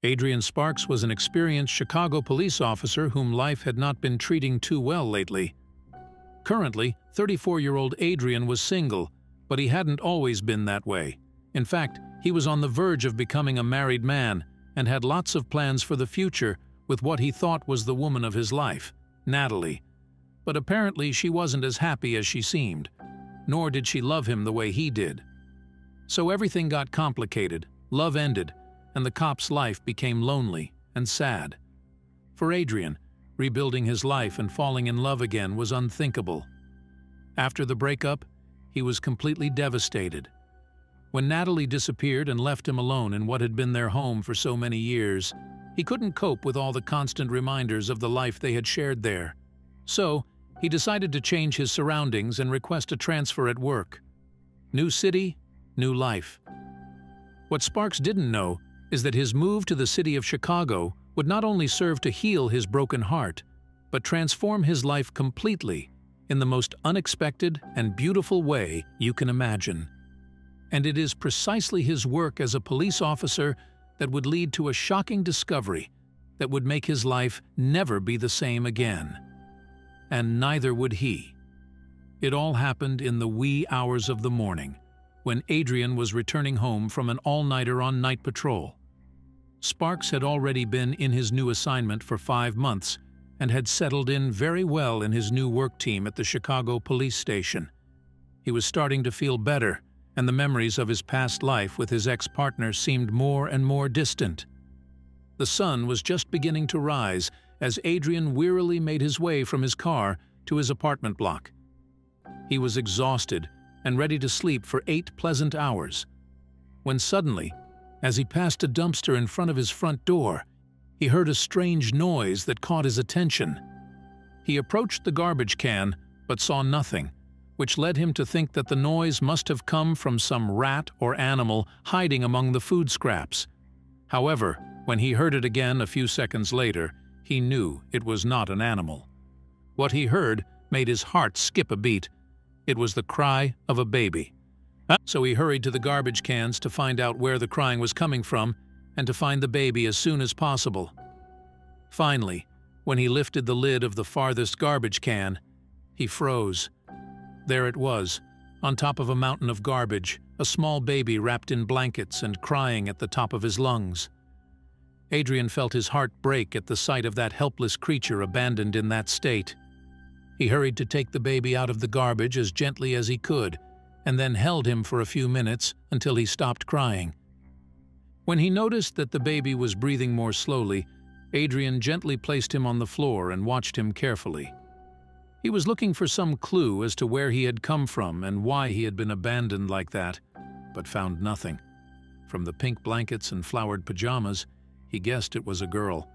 Adrian Sparks was an experienced Chicago police officer whom life had not been treating too well lately. Currently, 34-year-old Adrian was single, but he hadn't always been that way. In fact, he was on the verge of becoming a married man and had lots of plans for the future with what he thought was the woman of his life, Natalie. But apparently she wasn't as happy as she seemed, nor did she love him the way he did. So everything got complicated, love ended, and the cop's life became lonely and sad. For Adrian, rebuilding his life and falling in love again was unthinkable. After the breakup, he was completely devastated. When Natalie disappeared and left him alone in what had been their home for so many years, he couldn't cope with all the constant reminders of the life they had shared there. So, he decided to change his surroundings and request a transfer at work. New city, new life. What Sparks didn't know is that his move to the city of Chicago would not only serve to heal his broken heart, but transform his life completely in the most unexpected and beautiful way you can imagine. And it is precisely his work as a police officer that would lead to a shocking discovery that would make his life never be the same again. And neither would he. It all happened in the wee hours of the morning, when Adrian was returning home from an all-nighter on night patrol. Sparks had already been in his new assignment for 5 months and had settled in very well in his new work team at the Chicago police station. He was starting to feel better, and the memories of his past life with his ex-partner seemed more and more distant. The sun was just beginning to rise as Adrian wearily made his way from his car to his apartment block. He was exhausted and ready to sleep for 8 pleasant hours, when suddenly, as he passed a dumpster in front of his front door, he heard a strange noise that caught his attention. He approached the garbage can, but saw nothing, which led him to think that the noise must have come from some rat or animal hiding among the food scraps. However, when he heard it again a few seconds later, he knew it was not an animal. What he heard made his heart skip a beat. It was the cry of a baby. So he hurried to the garbage cans to find out where the crying was coming from and to find the baby as soon as possible. Finally, when he lifted the lid of the farthest garbage can, he froze. There it was, on top of a mountain of garbage, a small baby wrapped in blankets and crying at the top of his lungs. Adrian felt his heart break at the sight of that helpless creature abandoned in that state. He hurried to take the baby out of the garbage as gently as he could, and then held him for a few minutes until he stopped crying. When he noticed that the baby was breathing more slowly, Adrian gently placed him on the floor and watched him carefully. He was looking for some clue as to where he had come from and why he had been abandoned like that, but found nothing. From the pink blankets and flowered pajamas, he guessed it was a girl.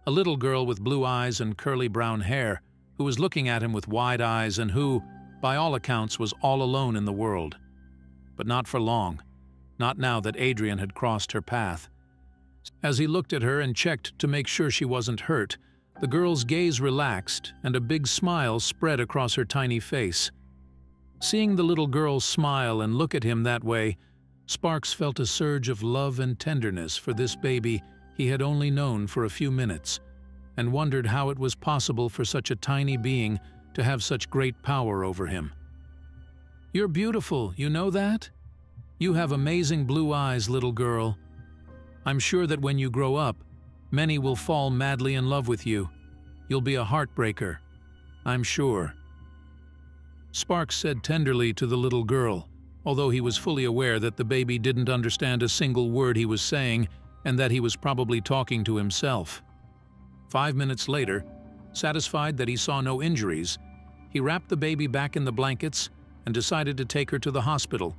A little girl with blue eyes and curly brown hair, who was looking at him with wide eyes and who, by all accounts, was all alone in the world. But not for long, not now that Adrian had crossed her path. As he looked at her and checked to make sure she wasn't hurt, the girl's gaze relaxed and a big smile spread across her tiny face. Seeing the little girl smile and look at him that way, Sparks felt a surge of love and tenderness for this baby he had only known for a few minutes, and wondered how it was possible for such a tiny being to have such great power over him. "You're beautiful, you know that? You have amazing blue eyes, little girl. I'm sure that when you grow up, many will fall madly in love with you. You'll be a heartbreaker, I'm sure." Sparks said tenderly to the little girl, although he was fully aware that the baby didn't understand a single word he was saying and that he was probably talking to himself. 5 minutes later, satisfied that he saw no injuries, he wrapped the baby back in the blankets and decided to take her to the hospital,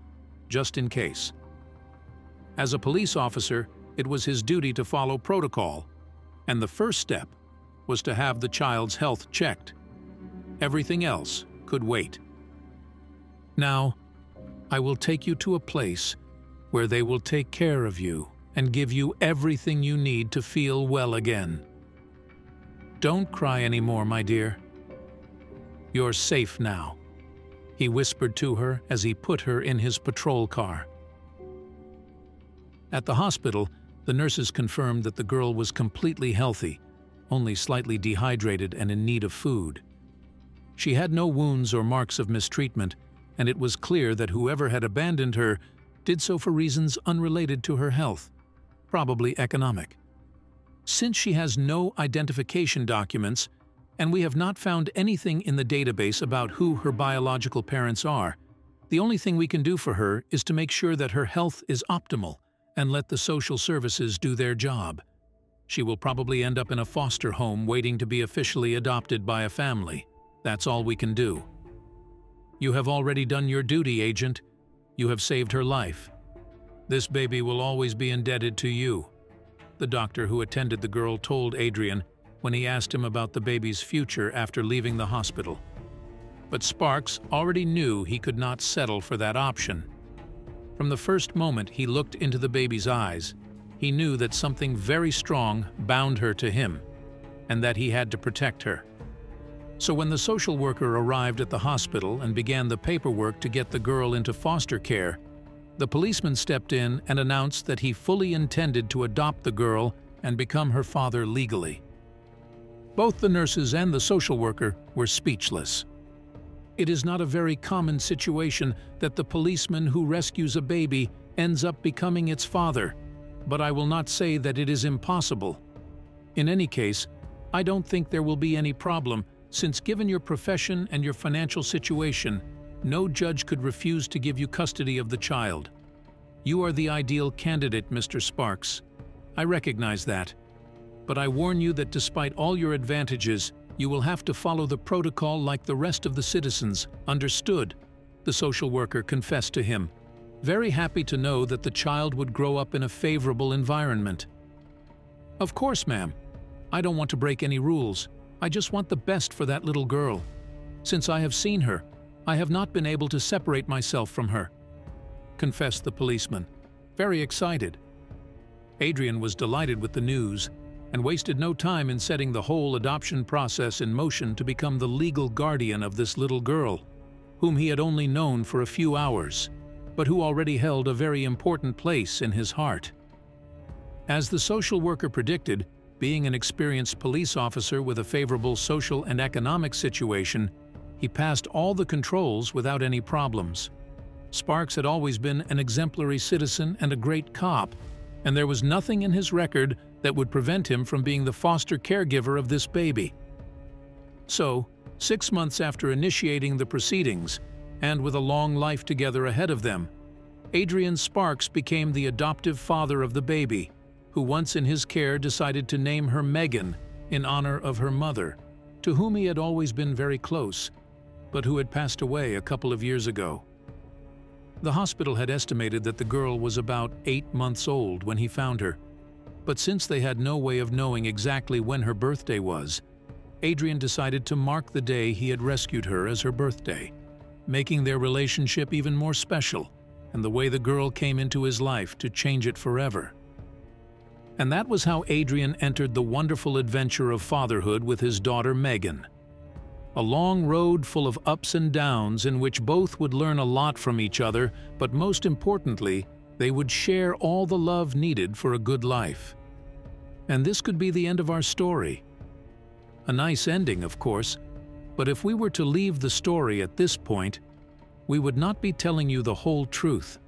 just in case. As a police officer, it was his duty to follow protocol, and the first step was to have the child's health checked. Everything else could wait. "Now, I will take you to a place where they will take care of you and give you everything you need to feel well again. Don't cry anymore, my dear. You're safe now," he whispered to her as he put her in his patrol car. At the hospital, The nurses confirmed that the girl was completely healthy, only slightly dehydrated and in need of food. She had no wounds or marks of mistreatment, and it was clear that whoever had abandoned her did so for reasons unrelated to her health, probably economic. Since she has no identification documents, and we have not found anything in the database about who her biological parents are, the only thing we can do for her is to make sure that her health is optimal and let the social services do their job. She will probably end up in a foster home waiting to be officially adopted by a family. That's all we can do. You have already done your duty, Agent. You have saved her life. This baby will always be indebted to you, the doctor who attended the girl told Adrian when he asked him about the baby's future after leaving the hospital. But Sparks already knew he could not settle for that option. From the first moment he looked into the baby's eyes, he knew that something very strong bound her to him, and that he had to protect her. So when the social worker arrived at the hospital and began the paperwork to get the girl into foster care, the policeman stepped in and announced that he fully intended to adopt the girl and become her father legally. Both the nurses and the social worker were speechless. It is not a very common situation that the policeman who rescues a baby ends up becoming its father, but I will not say that it is impossible. In any case, I don't think there will be any problem, since given your profession and your financial situation, no judge could refuse to give you custody of the child. You are the ideal candidate, Mr. Sparks. I recognize that. But I warn you that despite all your advantages, you will have to follow the protocol like the rest of the citizens. Understood? The social worker confessed to him, very happy to know that the child would grow up in a favorable environment. Of course, ma'am. I don't want to break any rules. I just want the best for that little girl. Since I have seen her, I have not been able to separate myself from her, confessed the policeman, very excited. Adrian was delighted with the news and wasted no time in setting the whole adoption process in motion to become the legal guardian of this little girl, whom he had only known for a few hours, but who already held a very important place in his heart. As the social worker predicted, being an experienced police officer with a favorable social and economic situation, he passed all the controls without any problems. Sparks had always been an exemplary citizen and a great cop, and there was nothing in his record that would prevent him from being the foster caregiver of this baby. So, 6 months after initiating the proceedings, and with a long life together ahead of them, Adrian Sparks became the adoptive father of the baby, who once in his care decided to name her Megan in honor of her mother, to whom he had always been very close, but who had passed away a couple of years ago. The hospital had estimated that the girl was about 8 months old when he found her, but since they had no way of knowing exactly when her birthday was, Adrian decided to mark the day he had rescued her as her birthday, making their relationship even more special, and the way the girl came into his life to change it forever. And that was how Adrian entered the wonderful adventure of fatherhood with his daughter Megan. A long road full of ups and downs in which both would learn a lot from each other, but most importantly, they would share all the love needed for a good life. And this could be the end of our story. A nice ending, of course, but if we were to leave the story at this point, we would not be telling you the whole truth,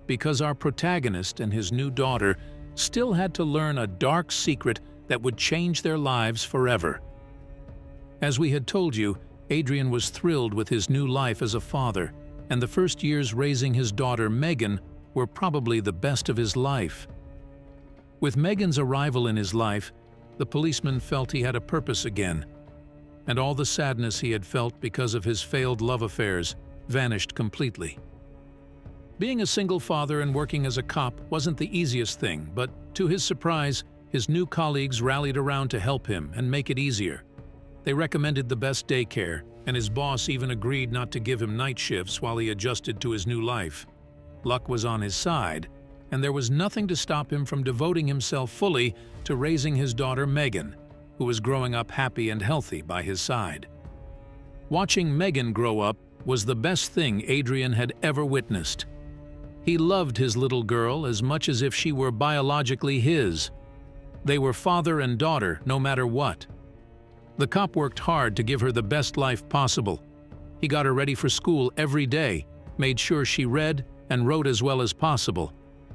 because our protagonist and his new daughter still had to learn a dark secret that would change their lives forever. As we had told you, Adrian was thrilled with his new life as a father, and the first years raising his daughter Megan were probably the best of his life. With Megan's arrival in his life, the policeman felt he had a purpose again, and all the sadness he had felt because of his failed love affairs vanished completely. Being a single father and working as a cop wasn't the easiest thing, but to his surprise, his new colleagues rallied around to help him and make it easier. They recommended the best daycare, and his boss even agreed not to give him night shifts while he adjusted to his new life. Luck was on his side, and there was nothing to stop him from devoting himself fully to raising his daughter Megan, who was growing up happy and healthy by his side. Watching Megan grow up was the best thing Adrian had ever witnessed. He loved his little girl as much as if she were biologically his. They were father and daughter no matter what. The cop worked hard to give her the best life possible. He got her ready for school every day, made sure she read and wrote as well as possible,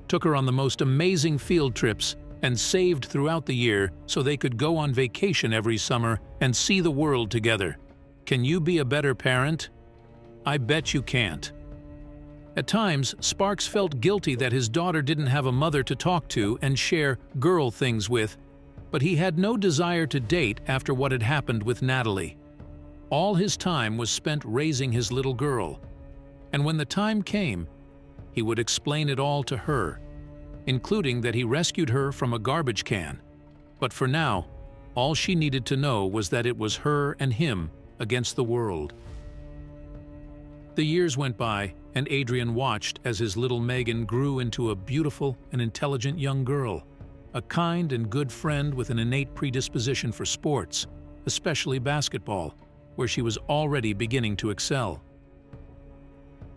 took her on the most amazing field trips, and saved throughout the year so they could go on vacation every summer and see the world together. Can you be a better parent? I bet you can't. At times, Sparks felt guilty that his daughter didn't have a mother to talk to and share girl things with, but he had no desire to date after what had happened with Natalie. All his time was spent raising his little girl, and when the time came, he would explain it all to her, including that he rescued her from a garbage can. But for now, all she needed to know was that it was her and him against the world. The years went by, and Adrian watched as his little Megan grew into a beautiful and intelligent young girl, a kind and good friend with an innate predisposition for sports, especially basketball, where she was already beginning to excel.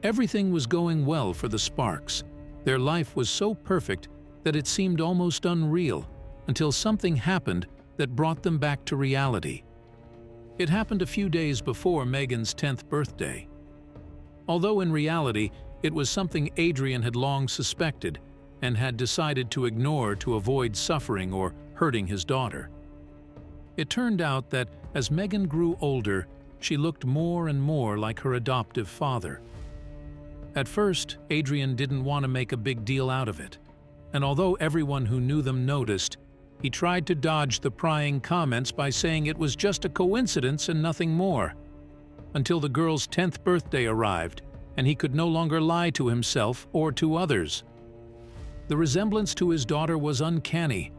Everything was going well for the Sparks. Their life was so perfect that it seemed almost unreal, until something happened that brought them back to reality. It happened a few days before Megan's 10th birthday. Although in reality, it was something Adrian had long suspected and had decided to ignore to avoid suffering or hurting his daughter. It turned out that as Megan grew older, she looked more and more like her adoptive father. At first, Adrian didn't want to make a big deal out of it, and although everyone who knew them noticed, he tried to dodge the prying comments by saying it was just a coincidence and nothing more. Until the girl's 10th birthday arrived, and he could no longer lie to himself or to others. The resemblance to his daughter was uncanny.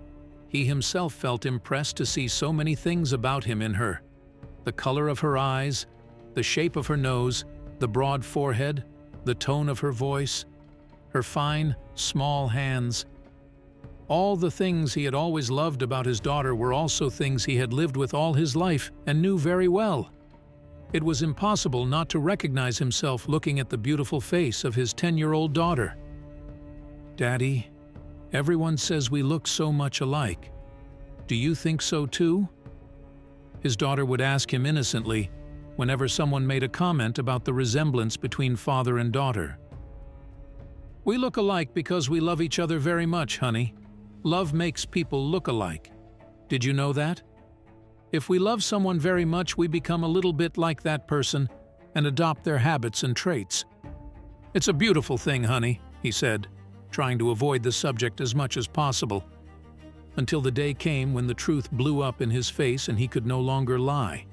He himself felt impressed to see so many things about him in her. The color of her eyes, the shape of her nose, the broad forehead, the tone of her voice, her fine, small hands. All the things he had always loved about his daughter were also things he had lived with all his life and knew very well. It was impossible not to recognize himself looking at the beautiful face of his 10-year-old daughter. "Daddy, everyone says we look so much alike. Do you think so too?" His daughter would ask him innocently whenever someone made a comment about the resemblance between father and daughter. "We look alike because we love each other very much, honey. Love makes people look alike. Did you know that? If we love someone very much, we become a little bit like that person and adopt their habits and traits. It's a beautiful thing, honey," he said, trying to avoid the subject as much as possible, until the day came when the truth blew up in his face and he could no longer lie.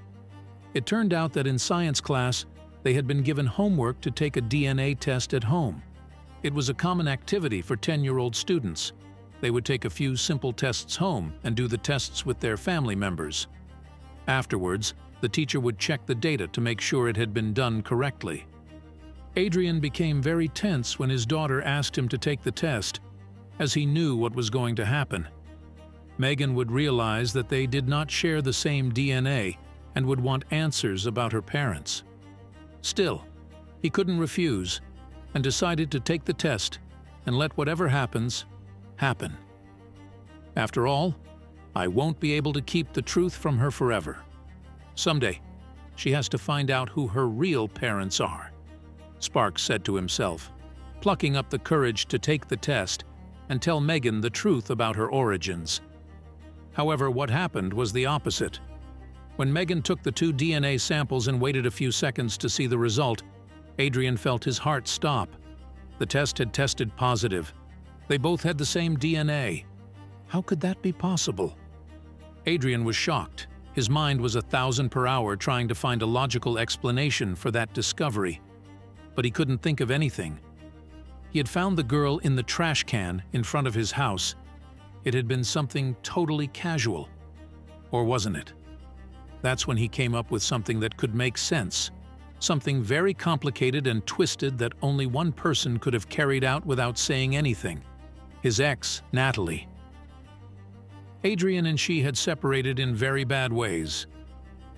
It turned out that in science class, they had been given homework to take a DNA test at home. It was a common activity for 10-year-old students. They would take a few simple tests home and do the tests with their family members. Afterwards, the teacher would check the data to make sure it had been done correctly. Adrian became very tense when his daughter asked him to take the test, as he knew what was going to happen. Megan would realize that they did not share the same DNA and would want answers about her parents. Still, he couldn't refuse and decided to take the test and let whatever happens, happen. After all, I won't be able to keep the truth from her forever. Someday, she has to find out who her real parents are, Sparks said to himself, plucking up the courage to take the test and tell Megan the truth about her origins. However, what happened was the opposite. When Megan took the 2 DNA samples and waited a few seconds to see the result, Adrian felt his heart stop. The test had tested positive. They both had the same DNA. How could that be possible? Adrian was shocked. His mind was 1,000 per hour trying to find a logical explanation for that discovery. But he couldn't think of anything. He had found the girl in the trash can in front of his house. It had been something totally casual. Or wasn't it? That's when he came up with something that could make sense. Something very complicated and twisted that only one person could have carried out without saying anything. His ex, Natalie. Adrian and she had separated in very bad ways.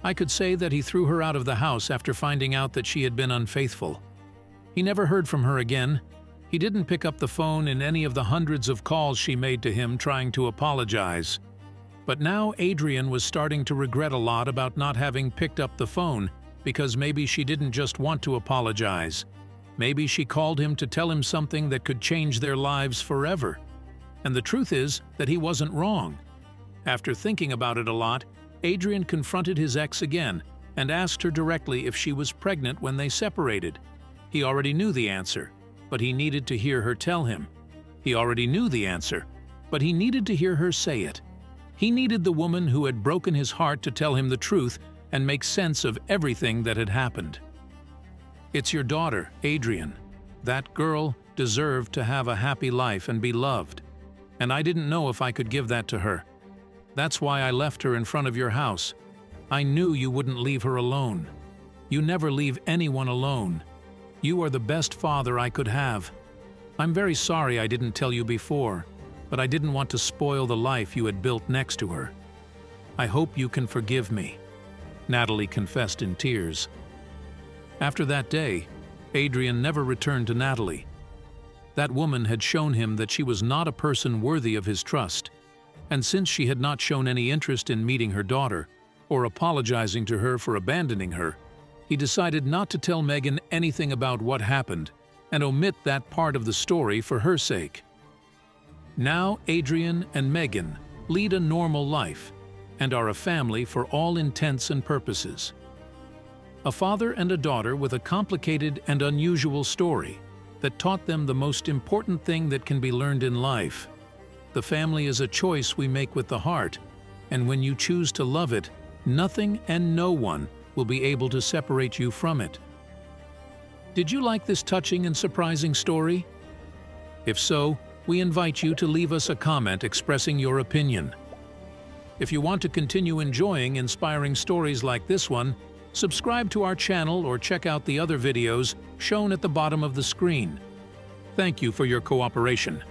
I could say that he threw her out of the house after finding out that she had been unfaithful. He never heard from her again, He didn't pick up the phone in any of the hundreds of calls she made to him trying to apologize. But now Adrian was starting to regret a lot about not having picked up the phone, because maybe she didn't just want to apologize. Maybe she called him to tell him something that could change their lives forever. And the truth is that he wasn't wrong. After thinking about it a lot, Adrian confronted his ex again and asked her directly if she was pregnant when they separated. He already knew the answer, but he needed to hear her tell him. He already knew the answer, but he needed to hear her say it. He needed the woman who had broken his heart to tell him the truth and make sense of everything that had happened. It's your daughter, Adrian. That girl deserved to have a happy life and be loved. And I didn't know if I could give that to her. That's why I left her in front of your house. I knew you wouldn't leave her alone. You never leave anyone alone. You are the best father I could have. I'm very sorry I didn't tell you before, but I didn't want to spoil the life you had built next to her. I hope you can forgive me," Natalie confessed in tears. After that day, Adrian never returned to Natalie. That woman had shown him that she was not a person worthy of his trust, and since she had not shown any interest in meeting her daughter or apologizing to her for abandoning her, he decided not to tell Megan anything about what happened and omit that part of the story for her sake. Now Adrian and Megan lead a normal life and are a family for all intents and purposes. A father and a daughter with a complicated and unusual story that taught them the most important thing that can be learned in life. The family is a choice we make with the heart, and when you choose to love it, nothing and no one will be able to separate you from it. Did you like this touching and surprising story? If so, we invite you to leave us a comment expressing your opinion. If you want to continue enjoying inspiring stories like this one, subscribe to our channel or check out the other videos shown at the bottom of the screen. Thank you for your cooperation.